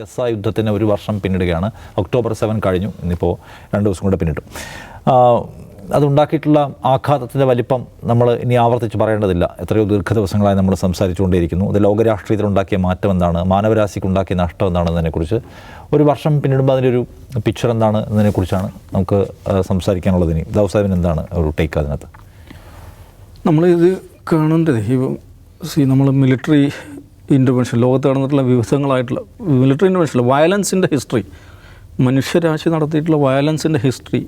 Gaza യുദ്ധത്തിന് 1 വർഷം പിന്നിടുകയാണ്. October 7 കഴിഞ്ഞു, ഇന്നിപ്പോൾ 2 ദിവസം കൂടെ പിന്നിട്ടു. അതുണ്ടാക്കിയിട്ടുള്ള ആഘാതത്തിൻ്റെ വലിപ്പം നമ്മൾ ഇനി ആവർത്തിച്ച് പറയേണ്ടതില്ല. എത്രയോ ദീർഘദിവസങ്ങളായി നമ്മൾ സംസാരിച്ചുകൊണ്ടേയിരിക്കുന്നു. അത് ലോകരാഷ്ട്രീയത്തിലുണ്ടാക്കിയ മാറ്റം എന്താണ്, മാനവരാശിക്കുണ്ടാക്കിയ നഷ്ടം എന്താണെന്നതിനെക്കുറിച്ച് 1 വർഷം പിന്നിടുമ്പോൾ അതിൻ്റെ ഒരു പിക്ചർ എന്താണ് എന്നതിനെക്കുറിച്ചാണ് നമുക്ക് സംസാരിക്കാനുള്ളത്. ഇനി ദൗസാബിന് എന്താണ് ഒരു ടേക്ക് അതിനകത്ത്? നമ്മളിത് കാണേണ്ടത് നമ്മൾ മിലിറ്ററി ഇൻ്റർവെൻഷൻ, ലോകത്ത് നടന്നിട്ടുള്ള വിവിധങ്ങളായിട്ടുള്ള മിലിറ്ററി ഇൻ്റർവെൻഷൻ, വയലൻസിൻ്റെ ഹിസ്റ്ററി, മനുഷ്യരാശി നടത്തിയിട്ടുള്ള വയലൻസിൻ്റെ ഹിസ്റ്ററി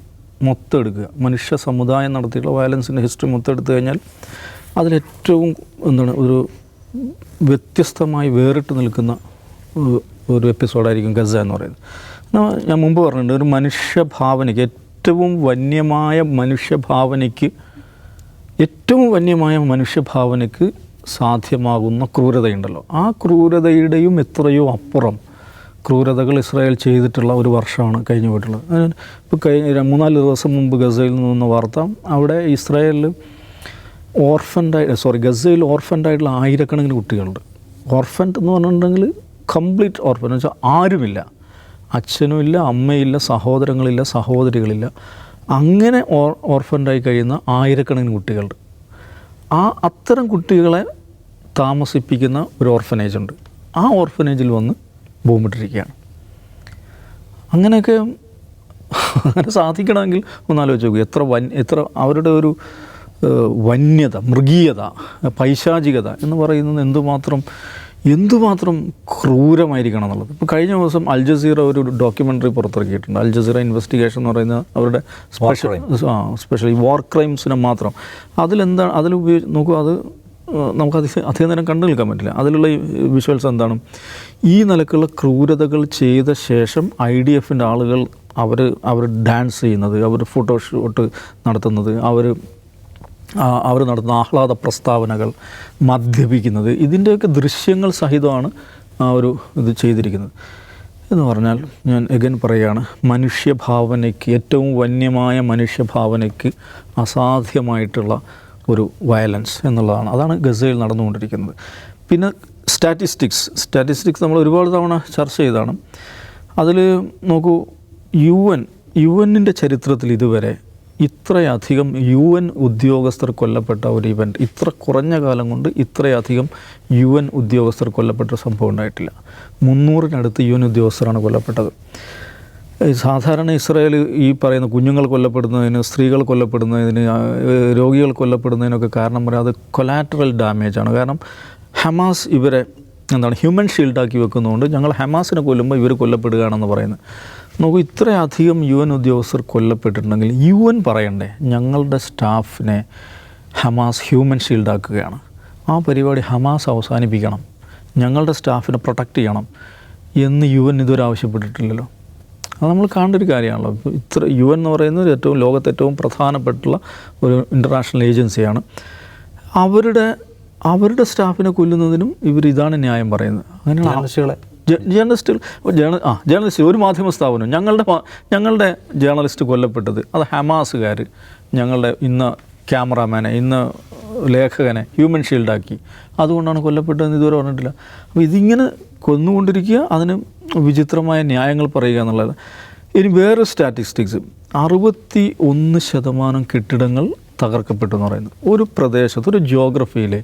മൊത്തം എടുക്കുക, മനുഷ്യ സമുദായം നടത്തിയിട്ടുള്ള വയലൻസിൻ്റെ ഹിസ്റ്ററി മൊത്തം എടുത്തു കഴിഞ്ഞാൽ അതിലേറ്റവും ഒരു വ്യത്യസ്തമായി വേറിട്ട് നിൽക്കുന്ന ഒരു എപ്പിസോഡായിരിക്കും ഗസ എന്ന് പറയുന്നത്. ഞാൻ മുമ്പ് പറഞ്ഞിട്ടുണ്ട്, ഒരു മനുഷ്യഭാവനയ്ക്ക് ഏറ്റവും വന്യമായ മനുഷ്യഭാവനയ്ക്ക് സാധ്യമാകുന്ന ക്രൂരതയുണ്ടല്ലോ, ആ ക്രൂരതയുടെയും എത്രയോ അപ്പുറം ക്രൂരതകൾ ഇസ്രായേൽ ചെയ്തിട്ടുള്ള ഒരു വർഷമാണ് കഴിഞ്ഞു പോയിട്ടുള്ളത്. ഇപ്പോൾ 3-4 ദിവസം മുമ്പ് ഗസയിൽ നിന്ന വാർത്ത, അവിടെ ഇസ്രായേലിൽ ഗസയിൽ ഓർഫൻഡായിട്ടുള്ള ആയിരക്കണക്കിന് കുട്ടികളുണ്ട്. ഓർഫൻഡ് എന്ന് പറഞ്ഞിട്ടുണ്ടെങ്കിൽ കംപ്ലീറ്റ് ഓർഫൻ എന്ന് വെച്ചാൽ ആരുമില്ല, അച്ഛനുമില്ല, അമ്മയില്ല, സഹോദരങ്ങളില്ല, സഹോദരികളില്ല, അങ്ങനെ ഓർഫൻഡായി കഴിയുന്ന ആയിരക്കണക്കിന് കുട്ടികളുണ്ട്. അത്തരം കുട്ടികളെ താമസിപ്പിക്കുന്ന ഒരു ഓർഫനേജ് ഉണ്ട്. ആ ഓർഫനേജിൽ വന്ന് ബോംബിട്ടിരിക്കുകയാണ്. അങ്ങനെ സാധിക്കണമെങ്കിൽ ഒന്നാലോചിച്ച് നോക്കുക, എത്ര അവരുടെ ഒരു വന്യത, മൃഗീയത, പൈശാചികത എന്ന് പറയുന്നത് എന്തുമാത്രം ക്രൂരമായിരിക്കണം എന്നുള്ളത്. ഇപ്പോൾ കഴിഞ്ഞ ദിവസം അൽ ജസീറ ഒരു ഡോക്യുമെൻ്ററി പുറത്തിറക്കിയിട്ടുണ്ട്. അൽ ജസീറ ഇൻവെസ്റ്റിഗേഷൻ എന്ന് പറയുന്ന അവരുടെ സ്പെഷ്യൽ വാർ ക്രൈംസിനെ മാത്രം. അതിൽ നോക്കൂ, അത് നമുക്ക് അധികം നേരം കണ്ടു നിൽക്കാൻ പറ്റില്ല. അതിലുള്ള വിഷ്വൽസ് എന്താണ്, ഈ നിലക്കുള്ള ക്രൂരതകൾ ചെയ്ത ശേഷം IDFൻ്റെ ആളുകൾ അവർ ഡാൻസ് ചെയ്യുന്നത്, അവർ ഫോട്ടോഷൂട്ട് നടത്തുന്നത്, അവർ നടത്തുന്ന ആഹ്ലാദ പ്രസ്താവനകൾ, മദ്യപിക്കുന്നത്, ഇതിൻ്റെയൊക്കെ ദൃശ്യങ്ങൾ സഹിതമാണ് ഇത് ചെയ്തിരിക്കുന്നത്. എന്ന് പറഞ്ഞാൽ ഞാൻ എഗൻ പറയുകയാണ്, മനുഷ്യഭാവനയ്ക്ക്, ഏറ്റവും വന്യമായ മനുഷ്യഭാവനയ്ക്ക് അസാധ്യമായിട്ടുള്ള ഒരു വയലൻസ് എന്നുള്ളതാണ്. അതാണ് ഗസയിൽ നടന്നുകൊണ്ടിരിക്കുന്നത്. പിന്നെ സ്റ്റാറ്റിസ്റ്റിക്സ് നമ്മൾ ഒരുപാട് തവണ ചർച്ച ചെയ്തതാണ്. അതിൽ നോക്കൂ, യുഎന്നിൻ്റെ ചരിത്രത്തിൽ ഇതുവരെ ഇത്രയധികം UN ഉദ്യോഗസ്ഥർ കൊല്ലപ്പെട്ട ഒരു ഇവൻറ്റ്, ഇത്ര കുറഞ്ഞ കാലം കൊണ്ട് ഇത്രയധികം UN ഉദ്യോഗസ്ഥർ കൊല്ലപ്പെട്ട സംഭവം ഉണ്ടായിട്ടില്ല. 300-നടുത്ത് UN ഉദ്യോഗസ്ഥരാണ് കൊല്ലപ്പെട്ടത്. സാധാരണ ഇസ്രായേൽ ഈ പറയുന്ന കുഞ്ഞുങ്ങൾ കൊല്ലപ്പെടുന്നതിന്, സ്ത്രീകൾ കൊല്ലപ്പെടുന്നതിന്, രോഗികൾ കൊല്ലപ്പെടുന്നതിനൊക്കെ കാരണം പറയാം, അത് കൊലാറ്ററൽ ഡാമേജാണ്. കാരണം ഹമാസ് ഇവരെ ഹ്യൂമൻ ഷീൽഡാക്കി വെക്കുന്നതുകൊണ്ട് ഞങ്ങൾ ഹമാസിനെ കൊല്ലുമ്പോൾ ഇവർ കൊല്ലപ്പെടുകയാണെന്ന് പറയുന്നത്. നോക്കൂ, ഇത്രയധികം UN ഉദ്യോഗസ്ഥർ കൊല്ലപ്പെട്ടിട്ടുണ്ടെങ്കിൽ UN പറയണ്ടേ ഞങ്ങളുടെ സ്റ്റാഫിനെ ഹമാസ് ഹ്യൂമൻ ഷീൽഡാക്കുകയാണ്, ആ പരിപാടി ഹമാസ് അവസാനിപ്പിക്കണം, ഞങ്ങളുടെ സ്റ്റാഫിനെ പ്രൊട്ടക്റ്റ് ചെയ്യണം എന്ന് UN ഇതുവരെ ആവശ്യപ്പെട്ടിട്ടില്ലല്ലോ. അത് നമ്മൾ കാണേണ്ട ഒരു കാര്യമാണല്ലോ. UN എന്ന് പറയുന്നത് ലോകത്തെ ഏറ്റവും പ്രധാനപ്പെട്ടുള്ള ഒരു ഇൻ്റർനാഷണൽ ഏജൻസിയാണ്. അവരുടെ സ്റ്റാഫിനെ കൊല്ലുന്നതിനും ഇതാണ് ന്യായം പറയുന്നത്. അങ്ങനെയുള്ള ജേർണലിസ്റ്റ് ഒരു മാധ്യമ സ്ഥാപനം ഞങ്ങളുടെ ജേർണലിസ്റ്റ് കൊല്ലപ്പെട്ടത്, അത് ഹമാസുകാർ ഞങ്ങളുടെ ഇന്ന് ക്യാമറാമാനെ, ഇന്ന് ലേഖകനെ ഹ്യൂമൻ ഷീൽഡാക്കി, അതുകൊണ്ടാണ് കൊല്ലപ്പെട്ടതെന്ന് ഇതുവരെ പറഞ്ഞിട്ടില്ല. അപ്പോൾ ഇതിങ്ങനെ കൊന്നുകൊണ്ടിരിക്കുക, അതിന് വിചിത്രമായ ന്യായങ്ങൾ പറയുക എന്നുള്ളത്. ഇനി വേറെ സ്റ്റാറ്റിസ്റ്റിക്സ്, 61% കെട്ടിടങ്ങൾ തകർക്കപ്പെട്ടു എന്ന് പറയുന്നത്. ഒരു പ്രദേശത്ത്, ഒരു ജിയോഗ്രഫിയിലെ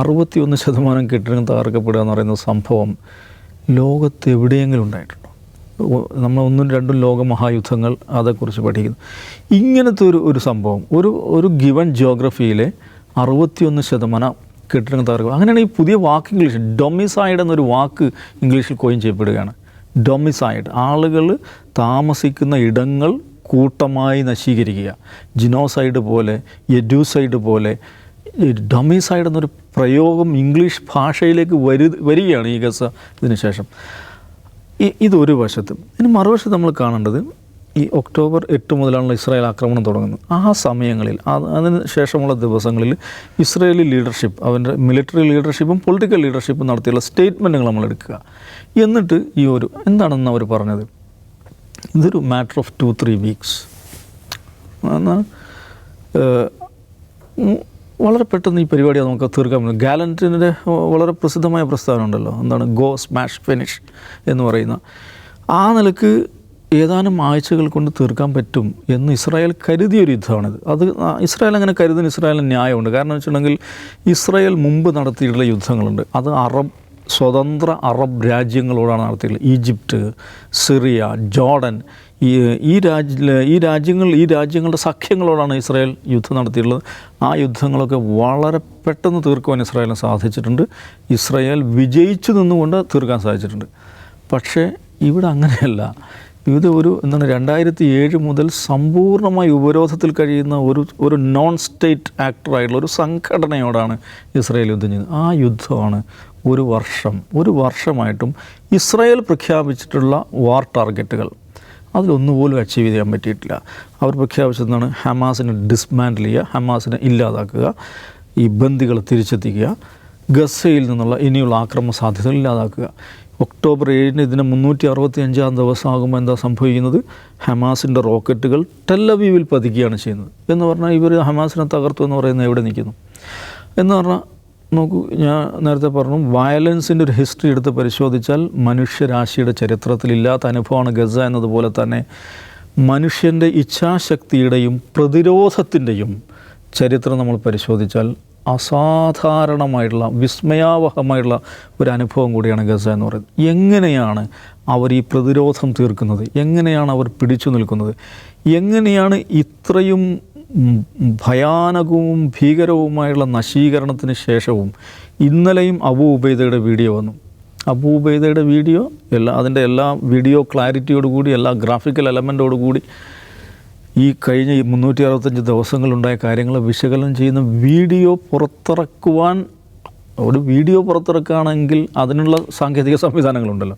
61% കെട്ടിടങ്ങൾ തകർക്കപ്പെടുക എന്ന് പറയുന്ന സംഭവം ലോകത്ത് എവിടെയെങ്കിലും ഉണ്ടായിട്ടുണ്ടോ? നമ്മൾ 1-2 ലോകമഹായുദ്ധങ്ങൾ അതേക്കുറിച്ച് പഠിക്കുന്നു. ഇങ്ങനത്തെ ഒരു സംഭവം ഒരു ഗിവൺ ജിയോഗ്രഫിയിലെ 61% കെട്ടിടങ്ങൾ തകർക്കുക. അങ്ങനെയാണ് ഈ പുതിയ വാക്ക് ഇംഗ്ലീഷിൽ ഡൊമിസൈഡ് എന്നൊരു വാക്ക് ഇംഗ്ലീഷിൽ കോയിൻ ചെയ്യപ്പെടുകയാണ്. ഡൊമിസൈഡ്, ആളുകൾ താമസിക്കുന്ന ഇടങ്ങൾ കൂട്ടമായി നശീകരിക്കുക. ജിനോസൈഡ് പോലെ, എഡ്യൂസൈഡ് പോലെ, ഡൊമിസൈഡ് എന്നൊരു പ്രയോഗം ഇംഗ്ലീഷ് ഭാഷയിലേക്ക് വരികയാണ് ഈ ഗസ ഇതിന് ശേഷം. ഇതൊരു വശത്ത്. ഇനി മറുവശത്ത് നമ്മൾ കാണേണ്ടത്, ഈ ഒക്ടോബർ 8 മുതലാണല്ലോ ഇസ്രായേൽ ആക്രമണം തുടങ്ങുന്നത്. ആ സമയങ്ങളിൽ, അതിന് ശേഷമുള്ള ദിവസങ്ങളിൽ ഇസ്രായേലി ലീഡർഷിപ്പ്, അവൻ്റെ മിലിറ്ററി ലീഡർഷിപ്പും പൊളിറ്റിക്കൽ ലീഡർഷിപ്പും നടത്തിയുള്ള സ്റ്റേറ്റ്മെൻറ്റുകൾ നമ്മൾ എടുക്കുക. എന്നിട്ട് എന്താണെന്ന് അവർ പറഞ്ഞത്, ഇതൊരു മാറ്റർ ഓഫ് 2-3 വീക്സ്, വളരെ പെട്ടെന്ന് ഈ പരിപാടി നമുക്ക് തീർക്കാൻ പറ്റും. ഗാലൻറ്റിൻ്റെ വളരെ പ്രസിദ്ധമായ പ്രസ്താവന ഉണ്ടല്ലോ, എന്താണ് ഗോ സ്മാഷ് ഫിനിഷ് എന്ന് പറയുന്ന. ആ നിലക്ക് ഏതാനും ആഴ്ചകൾ കൊണ്ട് തീർക്കാൻ പറ്റും എന്ന് ഇസ്രായേൽ കരുതിയൊരു യുദ്ധമാണിത്. അത് ഇസ്രായേൽ അങ്ങനെ കരുതുന്ന ഇസ്രായേലിന് ന്യായമുണ്ട്. കാരണം എന്ന് വെച്ചിട്ടുണ്ടെങ്കിൽ ഇസ്രായേൽ മുമ്പ് നടത്തിയിട്ടുള്ള യുദ്ധങ്ങളുണ്ട്. അത് സ്വതന്ത്ര അറബ് രാജ്യങ്ങളോടാണ് നടത്തിയിട്ടുള്ളത്. ഈജിപ്റ്റ്, സിറിയ, ജോർഡൻ, ഈ രാജ്യങ്ങളുടെ സഖ്യങ്ങളോടാണ് ഇസ്രായേൽ യുദ്ധം നടത്തിയിട്ടുള്ളത്. ആ യുദ്ധങ്ങളൊക്കെ വളരെ പെട്ടെന്ന് തീർക്കുവാൻ ഇസ്രായേലിന് സാധിച്ചിട്ടുണ്ട്. ഇസ്രായേൽ വിജയിച്ചു നിന്നുകൊണ്ട് തീർക്കാൻ സാധിച്ചിട്ടുണ്ട്. പക്ഷേ ഇവിടെ അങ്ങനെയല്ല. ഇത് 2007 മുതൽ സമ്പൂർണ്ണമായി ഉപരോധത്തിൽ കഴിയുന്ന ഒരു നോൺ സ്റ്റേറ്റ് ആക്ടറായിട്ടുള്ള ഒരു സംഘടനയോടാണ് ഇസ്രായേൽ യുദ്ധം ചെയ്യുന്നത്. ആ യുദ്ധമാണ് ഒരു വർഷമായിട്ടും ഇസ്രായേൽ പ്രഖ്യാപിച്ചിട്ടുള്ള വാർ ടാർഗറ്റുകൾ അതിലൊന്നുപോലും അച്ചീവ് ചെയ്യാൻ പറ്റിയിട്ടില്ല. അവർ പ്രഖ്യാപിച്ചതെന്നാണ് ഹമാസിനെ ഡിസ്മാൻഡിൽ ചെയ്യുക, ഹമാസിനെ ഇല്ലാതാക്കുക, ഈ ബന്ദികളെ തിരിച്ചെത്തിക്കുക, ഗസയിൽ നിന്നുള്ള ഇനിയുള്ള ആക്രമണ സാധ്യതകൾ ഇല്ലാതാക്കുക. ഒക്ടോബർ 7 ഇതിന് 365 ദിവസമാകുമ്പോൾ എന്താ സംഭവിക്കുന്നത്? ഹമാസിൻ്റെ റോക്കറ്റുകൾ ടെല്ലവീവിൽ പതിക്കുകയാണ് ചെയ്യുന്നത്. എന്ന് പറഞ്ഞാൽ ഇവർ ഹമാസിനെ തകർത്തു എന്ന് പറയുന്നത് എവിടെ നിൽക്കുന്നു എന്ന് പറഞ്ഞാൽ, നോക്കൂ, ഞാൻ നേരത്തെ പറഞ്ഞു, വയലൻസിൻ്റെ ഒരു ഹിസ്റ്ററി എടുത്ത് പരിശോധിച്ചാൽ മനുഷ്യരാശിയുടെ ചരിത്രത്തിലില്ലാത്ത അനുഭവമാണ് ഗസ എന്നതുപോലെ തന്നെ മനുഷ്യൻ്റെ ഇച്ഛാശക്തിയുടെയും പ്രതിരോധത്തിൻ്റെയും ചരിത്രം നമ്മൾ പരിശോധിച്ചാൽ അസാധാരണമായിട്ടുള്ള വിസ്മയാവഹമായിട്ടുള്ള ഒരു അനുഭവം കൂടിയാണ് ഗസ എന്ന് പറയുന്നത്. എങ്ങനെയാണ് അവർ ഈ പ്രതിരോധം തീർക്കുന്നത്? എങ്ങനെയാണ് അവർ പിടിച്ചു നിൽക്കുന്നത്? എങ്ങനെയാണ് ഇത്രയും ഭയാനകവും ഭീകരവുമായുള്ള നശീകരണത്തിന് ശേഷവും ഇന്നലെയും അബൂ ഉബൈദയുടെ വീഡിയോ വന്നു. അബൂ ഉബൈദയുടെ വീഡിയോ അതിൻ്റെ എല്ലാ വീഡിയോ ക്ലാരിറ്റിയോടുകൂടി, എല്ലാ ഗ്രാഫിക്കൽ എലമെൻറ്റോടുകൂടി ഈ കഴിഞ്ഞ 365 ദിവസങ്ങളുണ്ടായ കാര്യങ്ങൾ വിശകലനം ചെയ്യുന്ന വീഡിയോ പുറത്തിറക്കുകയാണെങ്കിൽ അതിനുള്ള സാങ്കേതിക സംവിധാനങ്ങളുണ്ടല്ലോ,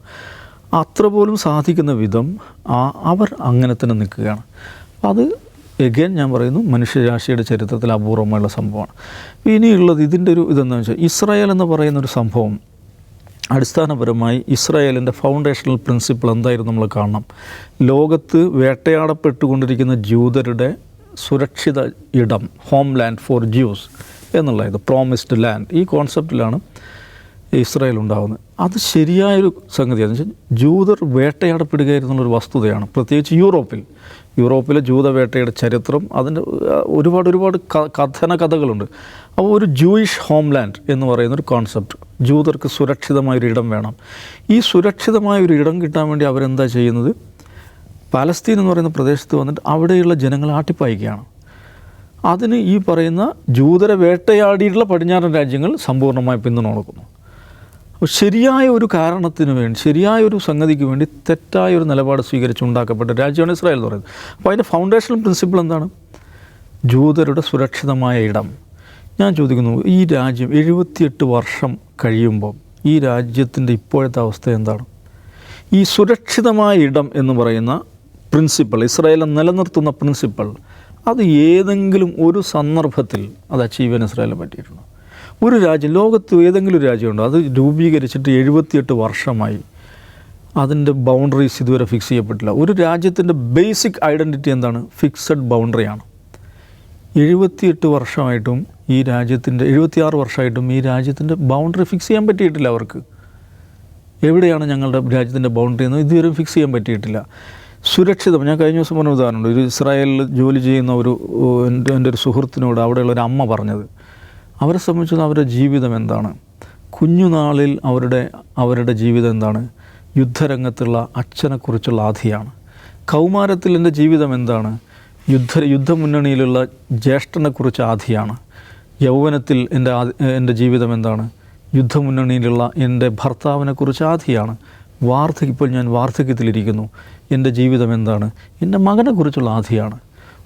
അത്ര പോലും സാധിക്കുന്ന വിധം അവർ അങ്ങനെ തന്നെ നിൽക്കുകയാണ്. അത് എഗെയിൻ ഞാൻ പറയുന്നു, മനുഷ്യരാശിയുടെ ചരിത്രത്തിൽ അപൂർവമായുള്ള സംഭവമാണ്. ഇനിയുള്ളത് ഇതിൻ്റെ ഇതെന്താണെന്ന് വെച്ചാൽ, ഇസ്രായേൽ എന്ന് പറയുന്നൊരു സംഭവം അടിസ്ഥാനപരമായി ഇസ്രായേലിൻ്റെ ഫൗണ്ടേഷണൽ പ്രിൻസിപ്പിൾ എന്തായിരുന്നു നമ്മൾ കാണണം. ലോകത്ത് വേട്ടയാടപ്പെട്ടുകൊണ്ടിരിക്കുന്ന ജൂതരുടെ സുരക്ഷിത ഇടം, ഹോം ലാൻഡ് ഫോർ ജ്യൂസ് എന്നുള്ളത്, പ്രോമിസ്ഡ് ലാൻഡ്, ഈ കോൺസെപ്റ്റിലാണ് ഇസ്രായേൽ ഉണ്ടാകുന്നത്. അത് ശരിയായൊരു സംഗതിയാണെന്ന് വെച്ചാൽ, ജൂതർ വേട്ടയാടപ്പെടുകയായിരുന്നുള്ളൊരു വസ്തുതയാണ്. പ്രത്യേകിച്ച് യൂറോപ്പിലെ ജൂതവേട്ടയുടെ ചരിത്രം, അതിൻ്റെ ഒരുപാട് കഥകളുണ്ട്. അപ്പോൾ ഒരു ജൂയിഷ് ഹോംലാൻഡ് എന്ന് പറയുന്നൊരു കോൺസെപ്റ്റ്, ജൂതർക്ക് സുരക്ഷിതമായൊരു ഇടം വേണം. ഈ സുരക്ഷിതമായൊരു ഇടം കിട്ടാൻ വേണ്ടി അവരെന്താ ചെയ്യുന്നത്? പാലസ്തീൻ എന്ന് പറയുന്ന പ്രദേശത്ത് വന്നിട്ട് അവിടെയുള്ള ജനങ്ങളെ ആട്ടിപ്പായിക്കുകയാണ്. അതിന് ഈ പറയുന്ന ജൂതരെ വേട്ടയാടിയിട്ടുള്ള പടിഞ്ഞാറൻ രാജ്യങ്ങൾ സമ്പൂർണ്ണമായി പിന്തുണ കൊടുക്കുന്നു. അപ്പോൾ ശരിയായ ഒരു കാരണത്തിന് വേണ്ടി, ശരിയായ ഒരു സംഗതിക്ക് വേണ്ടി തെറ്റായ ഒരു നിലപാട് സ്വീകരിച്ചുണ്ടാക്കപ്പെട്ട രാജ്യമാണ് ഇസ്രായേൽ എന്ന് പറയുന്നത്. അപ്പോൾ അതിൻ്റെ ഫൗണ്ടേഷണൽ പ്രിൻസിപ്പിൾ എന്താണ്? ജൂതരുടെ സുരക്ഷിതമായ ഇടം. ഞാൻ ചോദിക്കുന്നു, ഈ രാജ്യം 78 വർഷം കഴിയുമ്പോൾ ഈ രാജ്യത്തിൻ്റെ ഇപ്പോഴത്തെ അവസ്ഥ എന്താണ്? ഈ സുരക്ഷിതമായ ഇടം എന്ന് പറയുന്ന പ്രിൻസിപ്പിൾ, ഇസ്രായേലിനെ നിലനിർത്തുന്ന പ്രിൻസിപ്പിൾ, അത് ഏതെങ്കിലും ഒരു സന്ദർഭത്തിൽ അത് അച്ചീവ് ചെയ്യാൻ ഇസ്രായേലിനെ പറ്റിയിട്ടുണ്ടോ? ഒരു രാജ്യം, ലോകത്ത് ഏതെങ്കിലും ഒരു രാജ്യമുണ്ടോ അത് രൂപീകരിച്ചിട്ട് 78 വർഷമായി അതിൻ്റെ ബൗണ്ടറീസ് ഇതുവരെ ഫിക്സ് ചെയ്യപ്പെട്ടില്ല? ഒരു രാജ്യത്തിൻ്റെ ബേസിക് ഐഡൻറ്റിറ്റി എന്താണ്? ഫിക്സഡ് ബൗണ്ടറിയാണ്. 78 വർഷമായിട്ടും ഈ രാജ്യത്തിൻ്റെ 76 വർഷമായിട്ടും ഈ രാജ്യത്തിൻ്റെ ബൗണ്ടറി ഫിക്സ് ചെയ്യാൻ പറ്റിയിട്ടില്ല അവർക്ക്. എവിടെയാണ് ഞങ്ങളുടെ രാജ്യത്തിൻ്റെ ബൗണ്ടറി എന്ന് ഇതുവരെ ഫിക്സ് ചെയ്യാൻ പറ്റിയിട്ടില്ല. സുരക്ഷിതം, ഞാൻ കഴിഞ്ഞ ദിവസം പറഞ്ഞ ഉദാഹരണമുണ്ട്. ഒരു ഇസ്രായേലിൽ ജോലി ചെയ്യുന്ന എൻ്റെ ഒരു സുഹൃത്തിനോട് അവിടെയുള്ള ഒരു അമ്മ പറഞ്ഞത്, അവരെ സംബന്ധിച്ച് അവരുടെ ജീവിതം എന്താണ്, കുഞ്ഞുനാളിൽ അവരുടെ ജീവിതം എന്താണ്, യുദ്ധരംഗത്തുള്ള അച്ഛനെക്കുറിച്ചുള്ള ആധിയാണ്. കൗമാരത്തിൽ എൻ്റെ ജീവിതം എന്താണ്, യുദ്ധമുന്നണിയിലുള്ള ജ്യേഷ്ഠനെക്കുറിച്ച് ആധിയാണ്. യൗവനത്തിൽ എൻ്റെ ജീവിതം എന്താണ്, യുദ്ധമുന്നണിയിലുള്ള എൻ്റെ ഭർത്താവിനെക്കുറിച്ച് ആധിയാണ്. ഇപ്പോൾ ഞാൻ വാർദ്ധക്യത്തിലിരിക്കുന്നു, എൻ്റെ ജീവിതം എന്താണ്, എൻ്റെ മകനെക്കുറിച്ചുള്ള ആധിയാണ്.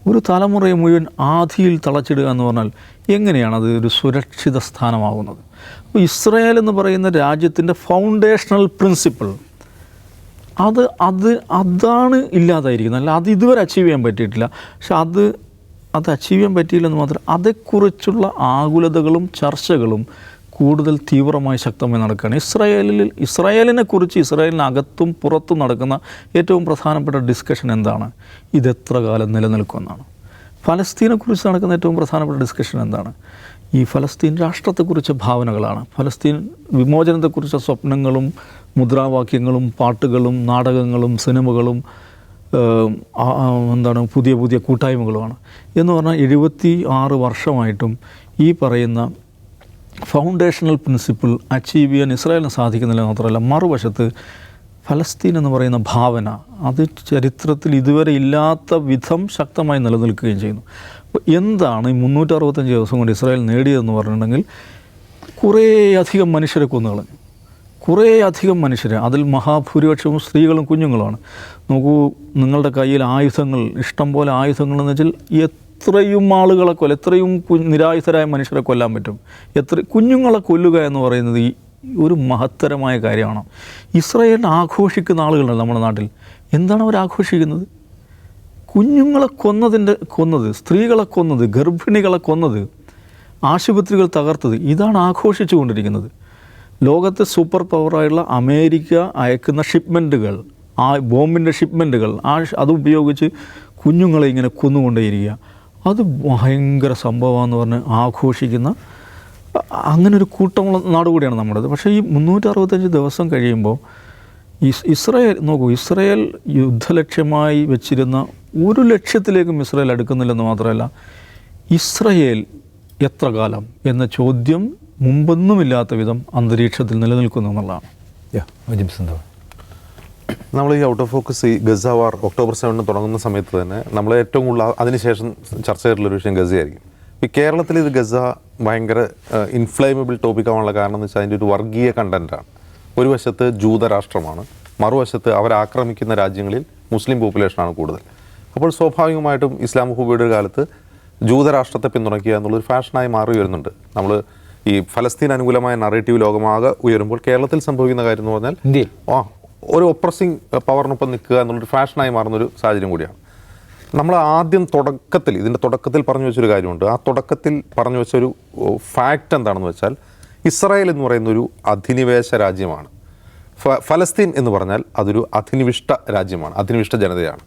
ഒരു തലമുറയെ മുഴുവൻ ആധിയിൽ തളച്ചിടുക എന്ന് പറഞ്ഞാൽ എങ്ങനെയാണ് അത് ഒരു സുരക്ഷിത സ്ഥാനമാകുന്നത്? അപ്പോൾ ഇസ്രായേൽ എന്ന് പറയുന്ന രാജ്യത്തിൻ്റെ ഫൗണ്ടേഷണൽ പ്രിൻസിപ്പിൾ അതാണ് ഇല്ലാതായിരിക്കുന്നത്. അല്ല, അത് ഇതുവരെ അച്ചീവ് ചെയ്യാൻ പറ്റിയിട്ടില്ല. പക്ഷെ അത് അച്ചീവ് ചെയ്യാൻ പറ്റിയില്ലെന്ന് മാത്രം അതേക്കുറിച്ചുള്ള ആകുലതകളും ചർച്ചകളും കൂടുതൽ തീവ്രമായി ശക്തമായി നടക്കുകയാണ്. ഇസ്രായേലിനെക്കുറിച്ച് ഇസ്രായേലിനകത്തും പുറത്തും നടക്കുന്ന ഏറ്റവും പ്രധാനപ്പെട്ട ഡിസ്കഷൻ എന്താണ്? ഇതെത്ര കാലം നിലനിൽക്കുമെന്നാണ്. ഫലസ്തീനെക്കുറിച്ച് നടക്കുന്ന ഏറ്റവും പ്രധാനപ്പെട്ട ഡിസ്കഷൻ എന്താണ്? ഈ ഫലസ്തീൻ രാഷ്ട്രത്തെക്കുറിച്ച് ഭാവനകളാണ്. ഫലസ്തീൻ വിമോചനത്തെക്കുറിച്ച് സ്വപ്നങ്ങളും മുദ്രാവാക്യങ്ങളും പാട്ടുകളും നാടകങ്ങളും സിനിമകളും പുതിയ പുതിയ കൂട്ടായ്മകളുമാണ്. എന്ന് പറഞ്ഞാൽ 76 വർഷമായിട്ടും ഈ പറയുന്ന ഫൗണ്ടേഷണൽ പ്രിൻസിപ്പിൾ അച്ചീവ് ചെയ്യാൻ ഇസ്രായേലിന് സാധിക്കുന്നില്ല. മാത്രമല്ല, മറുവശത്ത് ഫലസ്തീൻ എന്ന് പറയുന്ന ഭാവന അത് ചരിത്രത്തിൽ ഇതുവരെ ഇല്ലാത്ത വിധം ശക്തമായി നിലനിൽക്കുകയും ചെയ്യുന്നു. അപ്പോൾ എന്താണ് ഈ 365 ദിവസം കൊണ്ട് ഇസ്രായേൽ നേടിയതെന്ന് പറഞ്ഞിട്ടുണ്ടെങ്കിൽ, കുറേയധികം മനുഷ്യരെ കൊന്നുകളഞ്ഞു. കുറേയധികം മനുഷ്യരെ, അതിൽ മഹാഭൂരിപക്ഷവും സ്ത്രീകളും കുഞ്ഞുങ്ങളുമാണ്. നോക്കൂ, നിങ്ങളുടെ കയ്യിൽ ആയുധങ്ങൾ, ഇഷ്ടം പോലെ ആയുധങ്ങളെന്ന് വെച്ചാൽ എത്രയും ആളുകളെ എത്രയും നിരായുധരായ മനുഷ്യരെ കൊല്ലാൻ പറ്റും. കുഞ്ഞുങ്ങളെ കൊല്ലുക എന്ന് പറയുന്നത് ഈ ഒരു മഹത്തരമായ കാര്യമാണ്. ഇസ്രായേലിനെ ആഘോഷിക്കുന്ന ആളുകളുണ്ട് നമ്മുടെ നാട്ടിൽ. എന്താണ് അവർ ആഘോഷിക്കുന്നത്? കുഞ്ഞുങ്ങളെ കൊന്നത്, സ്ത്രീകളെ കൊന്നത്, ഗർഭിണികളെ കൊന്നത്, ആശുപത്രികൾ തകർത്തത്, ഇതാണ് ആഘോഷിച്ചു കൊണ്ടിരിക്കുന്നത്. ലോകത്തെ സൂപ്പർ പവറായുള്ള അമേരിക്ക അയക്കുന്ന ഷിപ്മെൻറ്റുകൾ, ആ ബോംബിൻ്റെ ഷിപ്മെൻറ്റുകൾ, അതുപയോഗിച്ച് കുഞ്ഞുങ്ങളെ ഇങ്ങനെ കൊന്നുകൊണ്ടേയിരിക്കുക. അത് ഭയങ്കര സംഭവമാണെന്ന് പറഞ്ഞ് ആഘോഷിക്കുന്ന അങ്ങനെ ഒരു കൂട്ടമുള്ള നാട് കൂടിയാണ് നമ്മുടേത്. പക്ഷേ ഈ 365 ദിവസം കഴിയുമ്പോൾ ഇസ്രായേൽ നോക്കൂ, ഇസ്രായേൽ യുദ്ധലക്ഷ്യമായി വെച്ചിരുന്ന ഒരു ലക്ഷ്യത്തിലേക്കും ഇസ്രായേൽ അടുക്കുന്നില്ലെന്ന് മാത്രമല്ല, ഇസ്രായേൽ എത്ര കാലം എന്ന ചോദ്യം മുമ്പൊന്നുമില്ലാത്ത വിധം അന്തരീക്ഷത്തിൽ നിലനിൽക്കുന്നു എന്നുള്ളതാണ്. നമ്മൾ ഈ ഔട്ട് ഓഫ് ഫോക്കസ് ഈ ഗസ വാർ ഒക്ടോബർ 7 തുടങ്ങുന്ന സമയത്ത് തന്നെ നമ്മൾ ഏറ്റവും കൂടുതൽ അതിനുശേഷം ചർച്ച ചെയ്തിട്ടുള്ളൊരു വിഷയം ഗസയായിരിക്കും. ഈ കേരളത്തിൽ ഇത് ഗസ ഭയങ്കര ഇൻഫ്ലേമബിൾ ടോപ്പിക്കാവാനുള്ള കാരണം എന്ന് വെച്ചാൽ അതിൻ്റെ ഒരു വർഗീയ കണ്ടൻറ്റാണ്. ഒരു വശത്ത് ജൂതരാഷ്ട്രമാണ്, മറുവശത്ത് അവരാക്രമിക്കുന്ന രാജ്യങ്ങളിൽ മുസ്ലിം പോപ്പുലേഷനാണ് കൂടുതൽ. അപ്പോൾ സ്വാഭാവികമായിട്ടും ഇസ്ലാമോഫോബിയയുടെ കാലത്ത് ജൂതരാഷ്ട്രത്തെ പിന്തുണയ്ക്കുക എന്നുള്ളൊരു ഫാഷനായി മാറി വരുന്നുണ്ട്. നമ്മൾ ഈ ഫലസ്തീൻ അനുകൂലമായ നറേറ്റീവ് ലോകമാകെ ഉയരുമ്പോൾ കേരളത്തിൽ സംഭവിക്കുന്ന കാര്യം എന്ന് പറഞ്ഞാൽ ഒരു ഒപ്രസിങ് പവറിനൊപ്പം നിൽക്കുക എന്നുള്ളൊരു ഫാഷനായി മാറുന്നൊരു സാഹചര്യം കൂടിയാണ്. നമ്മൾ ആദ്യം ഇതിൻ്റെ തുടക്കത്തിൽ പറഞ്ഞു വെച്ചൊരു കാര്യമുണ്ട്. ആ തുടക്കത്തിൽ പറഞ്ഞു വെച്ചൊരു ഫാക്റ്റ് എന്താണെന്ന് വെച്ചാൽ, ഇസ്രായേൽ എന്ന് പറയുന്നൊരു അധിനിവേശ രാജ്യമാണ്. ഫലസ്തീൻ എന്ന് പറഞ്ഞാൽ അതൊരു അധിനിവിഷ്ട രാജ്യമാണ്, അധിനിവിഷ്ട ജനതയാണ്.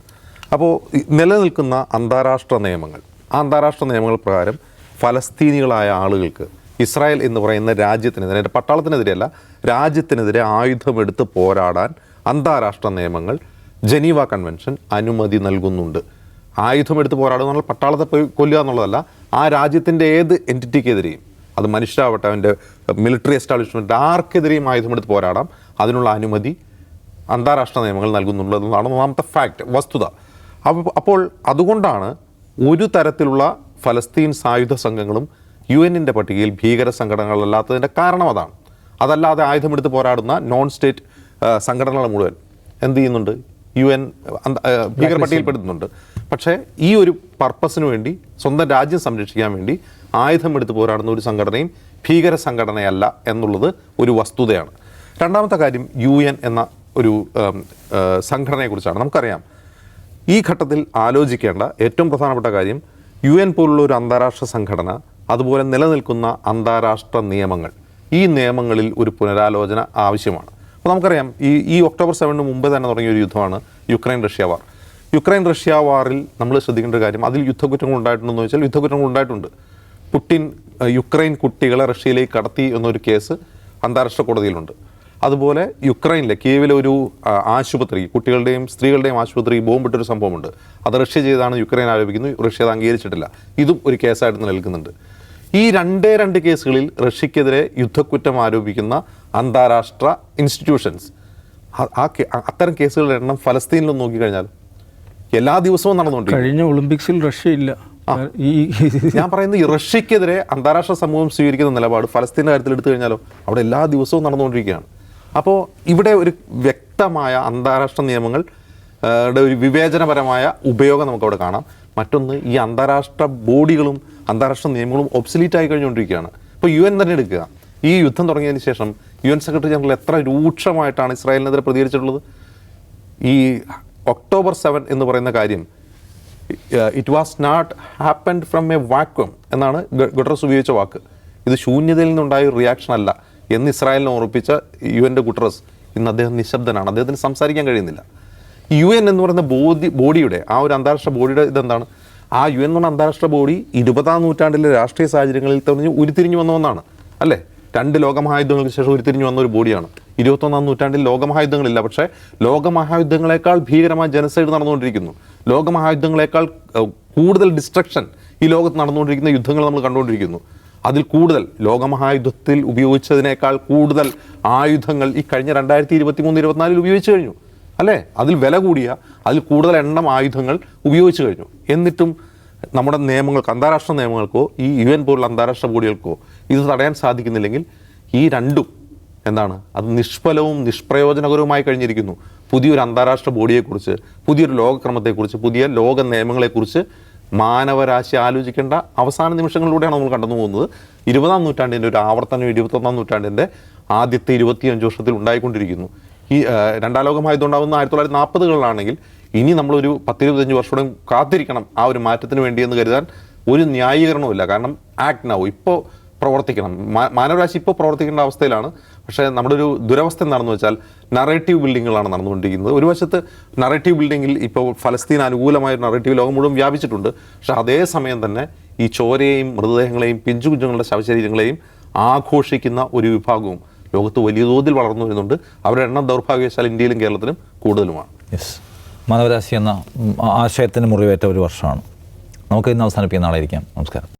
അപ്പോൾ നിലനിൽക്കുന്ന അന്താരാഷ്ട്ര നിയമങ്ങൾ, ആ അന്താരാഷ്ട്ര നിയമങ്ങൾ പ്രകാരം ഫലസ്തീനികളായ ആളുകൾക്ക് ഇസ്രായേൽ എന്ന് പറയുന്ന രാജ്യത്തിനെതിരെ, എൻ്റെ പട്ടാളത്തിനെതിരെയല്ല, രാജ്യത്തിനെതിരെ ആയുധമെടുത്ത് പോരാടാൻ അന്താരാഷ്ട്ര നിയമങ്ങൾ, ജനീവ കൺവെൻഷൻ അനുമതി നൽകുന്നുണ്ട്. ആയുധമെടുത്ത് പോരാടുക എന്നാൽ പട്ടാളത്തെ പോയി കൊല്ലുക എന്നുള്ളതല്ല, ആ രാജ്യത്തിൻ്റെ ഏത് എൻറ്റിറ്റിക്കെതിരെയും, അത് മനുഷ്യരാവട്ടെ, അവൻ്റെ മിലിറ്ററി എസ്റ്റാബ്ലിഷ്മെൻറ്റ്, ആർക്കെതിരെയും ആയുധമെടുത്ത് പോരാടാം, അതിനുള്ള അനുമതി അന്താരാഷ്ട്ര നിയമങ്ങൾ നൽകുന്നുള്ളതെന്നാണ് ഒന്നാമത്തെ ഫാക്റ്റ്, വസ്തുത. അപ്പോൾ അതുകൊണ്ടാണ് ഒരു തരത്തിലുള്ള ഫലസ്തീൻ സായുധ സംഘങ്ങളും UN-ൻ്റെ പട്ടികയിൽ ഭീകര സംഘടനകളല്ലാത്തതിൻ്റെ കാരണം അതാണ്. അതല്ലാതെ ആയുധമെടുത്ത് പോരാടുന്ന നോൺ സ്റ്റേറ്റ് സംഘടനകൾ മുഴുവൻ എന്ത് ചെയ്യുന്നുണ്ട്? UN ഭീകര പട്ടികയിൽപ്പെടുത്തുന്നുണ്ട്. പക്ഷേ ഈ ഒരു പർപ്പസിന് വേണ്ടി, സ്വന്തം രാജ്യം സംരക്ഷിക്കാൻ വേണ്ടി ആയുധമെടുത്ത് പോരാടുന്ന ഒരു സംഘടനയും ഭീകര സംഘടനയല്ല എന്നുള്ളത് ഒരു വസ്തുതയാണ്. രണ്ടാമത്തെ കാര്യം, UN എന്ന ഒരു സംഘടനയെക്കുറിച്ചാണ്. നമുക്കറിയാം, ഈ ഘട്ടത്തിൽ ആലോചിക്കേണ്ട ഏറ്റവും പ്രധാനപ്പെട്ട കാര്യം, UN പോലുള്ള ഒരു അന്താരാഷ്ട്ര സംഘടന, അതുപോലെ നിലനിൽക്കുന്ന അന്താരാഷ്ട്ര നിയമങ്ങൾ, ഈ നിയമങ്ങളിൽ ഒരു പുനരാലോചന ആവശ്യമാണ്. അപ്പോൾ നമുക്കറിയാം, ഈ ഒക്ടോബർ 7 മുമ്പ് തന്നെ തുടങ്ങിയ ഒരു യുദ്ധമാണ് യുക്രൈൻ റഷ്യ വാർ. യുക്രൈൻ റഷ്യ വാറിൽ നമ്മൾ ശ്രദ്ധിക്കേണ്ട കാര്യം, അതിൽ യുദ്ധക്കുറ്റങ്ങൾ ഉണ്ടായിട്ടുണ്ടെന്ന് വെച്ചാൽ യുദ്ധക്കുറ്റങ്ങൾ ഉണ്ടായിട്ടുണ്ട്. പുടിൻ യുക്രൈൻ കുട്ടികളെ റഷ്യയിലേക്ക് കടത്തി എന്നൊരു കേസ് അന്താരാഷ്ട്ര കോടതിയിലുണ്ട്. അതുപോലെ യുക്രൈനിലെ കീവിലെ ഒരു ആശുപത്രി, കുട്ടികളുടെയും സ്ത്രീകളുടെയും ആശുപത്രി ബോംബിട്ടൊരു സംഭവമുണ്ട്. അത് റഷ്യ ചെയ്താണ് യുക്രൈൻ ആരോപിക്കുന്നു. റഷ്യ അത് അംഗീകരിച്ചിട്ടില്ല. ഇതും ഒരു കേസായിട്ട് നിലനിൽക്കുന്നുണ്ട്. ഈ രണ്ട് കേസുകളിൽ റഷ്യക്കെതിരെ യുദ്ധക്കുറ്റം ആരോപിക്കുന്ന അന്താരാഷ്ട്ര ഇൻസ്റ്റിറ്റ്യൂഷൻസ്, അത്തരം കേസുകളുടെ എണ്ണം ഫലസ്തീനിലും നോക്കിക്കഴിഞ്ഞാൽ എല്ലാ ദിവസവും നടന്നുകൊണ്ടിരിക്കും. കഴിഞ്ഞ ഒളിമ്പിക്സിൽ റഷ്യ ഇല്ല. ഞാൻ പറയുന്നത്, ഈ റഷ്യക്കെതിരെ അന്താരാഷ്ട്ര സമൂഹം സ്വീകരിക്കുന്ന നിലപാട് ഫലസ്തീൻ്റെ കാര്യത്തിൽ എടുത്തു കഴിഞ്ഞാലോ അവിടെ എല്ലാ ദിവസവും നടന്നുകൊണ്ടിരിക്കുകയാണ്. അപ്പോൾ ഇവിടെ ഒരു വ്യക്തമായ അന്താരാഷ്ട്ര നിയമങ്ങൾ ഒരു വിവേചനപരമായ ഉപയോഗം നമുക്കവിടെ കാണാം. മറ്റൊന്ന്, ഈ അന്താരാഷ്ട്ര ബോഡികളും അന്താരാഷ്ട്ര നിയമങ്ങളും ഒബ്സലീറ്റ് ആയി കഴിഞ്ഞുകൊണ്ടിരിക്കുകയാണ്. ഇപ്പോൾ UN തന്നെ എടുക്കുക. ഈ യുദ്ധം തുടങ്ങിയതിന് ശേഷം UN സെക്രട്ടറി ജനറൽ എത്ര രൂക്ഷമായിട്ടാണ് ഇസ്രായേലിനെതിരെ പ്രതികരിച്ചിട്ടുള്ളത്. ഈ ഒക്ടോബർ 7 എന്ന് പറയുന്ന കാര്യം, it was not happened from a vacuum എന്നാണ് ഗുട്ടറസ് ഉപയോഗിച്ച വാക്ക്. ഇത് ശൂന്യതയിൽ നിന്നുണ്ടായ ഒരു റിയാക്ഷൻ അല്ല എന്ന് ഇസ്രായേലിനെ ഓർപ്പിച്ച UN-ൻ്റെ ഗുട്ടറസ് ഇന്ന് അദ്ദേഹം നിശബ്ദനാണ്. അദ്ദേഹത്തിന് സംസാരിക്കാൻ കഴിയുന്നില്ല. UN എന്ന് പറയുന്ന ബോഡിയുടെ, ആ ഒരു അന്താരാഷ്ട്ര ബോഡിയുടെ ഇതെന്താണ്? ആ UN എന്ന് പറഞ്ഞ അന്താരാഷ്ട്ര ബോഡി 20-ാം നൂറ്റാണ്ടിലെ രാഷ്ട്രീയ സാഹചര്യങ്ങളിൽ തന്നെ ഉരുത്തിരിഞ്ഞു വന്ന ഒന്നാണ് അല്ലേ. 2 ലോകമഹായുദ്ധങ്ങൾക്ക് ശേഷം ഉരുത്തിരിഞ്ഞു വന്ന ഒരു ബോഡിയാണ്. 21-ാം നൂറ്റാണ്ടിൽ ലോകമഹായുദ്ധങ്ങളില്ല, പക്ഷേ ലോകമഹായുദ്ധങ്ങളെക്കാൾ ഭീകരമായ ജനസൈഡ് നടന്നുകൊണ്ടിരിക്കുന്നു. ലോകമഹായുദ്ധങ്ങളെക്കാൾ കൂടുതൽ ഡിസ്ട്രക്ഷൻ ഈ ലോകത്ത് നടന്നുകൊണ്ടിരിക്കുന്ന യുദ്ധങ്ങൾ നമ്മൾ കണ്ടുകൊണ്ടിരിക്കുന്നു. അതിൽ കൂടുതൽ ലോകമഹായുദ്ധത്തിൽ ഉപയോഗിച്ചതിനേക്കാൾ കൂടുതൽ ആയുധങ്ങൾ ഈ കഴിഞ്ഞ 2023-24 ഉപയോഗിച്ചു കഴിഞ്ഞു അല്ലേ. അതിൽ വില കൂടിയ അതിൽ കൂടുതൽ എണ്ണം ആയുധങ്ങൾ ഉപയോഗിച്ചു കഴിഞ്ഞു. എന്നിട്ടും നമ്മുടെ നിയമങ്ങൾക്ക്, അന്താരാഷ്ട്ര നിയമങ്ങൾക്കോ ഈ UN പോലുള്ള അന്താരാഷ്ട്ര ബോഡികൾക്കോ ഇത് തടയാൻ സാധിക്കുന്നില്ലെങ്കിൽ ഈ രണ്ടും എന്താണ്, അത് നിഷ്ഫലവും നിഷ്പ്രയോജനകരവുമായി കഴിഞ്ഞിരിക്കുന്നു. പുതിയൊരു അന്താരാഷ്ട്ര ബോഡിയെക്കുറിച്ച്, പുതിയൊരു ലോകക്രമത്തെക്കുറിച്ച്, പുതിയ ലോക നിയമങ്ങളെക്കുറിച്ച് മാനവരാശി ആലോചിക്കേണ്ട അവസാന നിമിഷങ്ങളിലൂടെയാണ് നമ്മൾ കടന്നു പോകുന്നത്. 20-ാം നൂറ്റാണ്ടിൻ്റെ ഒരു ആവർത്തനം 21-ാം നൂറ്റാണ്ടിൻ്റെ ആദ്യത്തെ 25 വർഷത്തിൽ ഉണ്ടായിക്കൊണ്ടിരിക്കുന്നു. ഈ 2ാം ലോകമഹായുദ്ധം ഉണ്ടാകുന്ന 1940-കളിലാണെങ്കിൽ ഇനി നമ്മളൊരു 10-25 വർഷത്തോടെ കാത്തിരിക്കണം ആ ഒരു മാറ്റത്തിന് വേണ്ടിയെന്ന് കരുതാൻ ഒരു ന്യായീകരണവുമില്ല. കാരണം ആക്ട് നൗ, ഇപ്പോൾ പ്രവർത്തിക്കണം. മാനവരാശി ഇപ്പോൾ പ്രവർത്തിക്കേണ്ട അവസ്ഥയിലാണ്. പക്ഷേ നമ്മുടെ ഒരു ദുരവസ്ഥ എന്താണെന്ന് വെച്ചാൽ നറേറ്റീവ് ബിൽഡിങ്ങുകളാണ് നടന്നുകൊണ്ടിരിക്കുന്നത്. ഒരു വശത്ത് നറേറ്റീവ് ബിൽഡിങ്ങിൽ ഇപ്പോൾ ഫലസ്തീൻ അനുകൂലമായ നറേറ്റീവ് ലോകം മുഴുവൻ വ്യാപിച്ചിട്ടുണ്ട്. പക്ഷേ അതേസമയം തന്നെ ഈ ചോരയെയും മൃതദേഹങ്ങളെയും പിഞ്ചു കുഞ്ഞുങ്ങളുടെ ശവശരീരങ്ങളെയും ആഘോഷിക്കുന്ന ഒരു വിഭാഗവും ലോകത്ത് വലിയ തോതിൽ വളർന്നു വരുന്നുണ്ട്. അവരുടെ എണ്ണം ദൗർഭാഗ്യവശാൽ ഇന്ത്യയിലും കേരളത്തിലും കൂടുതലുമാണ്. യെസ്, മാനവരാശി എന്ന ആശയത്തിന് മുറിവേറ്റ ഒരു വർഷമാണ്. നമുക്ക് ഇന്ന് അവസാനിപ്പിക്കുന്ന നാളെ ഇരിക്കാം. നമസ്കാരം.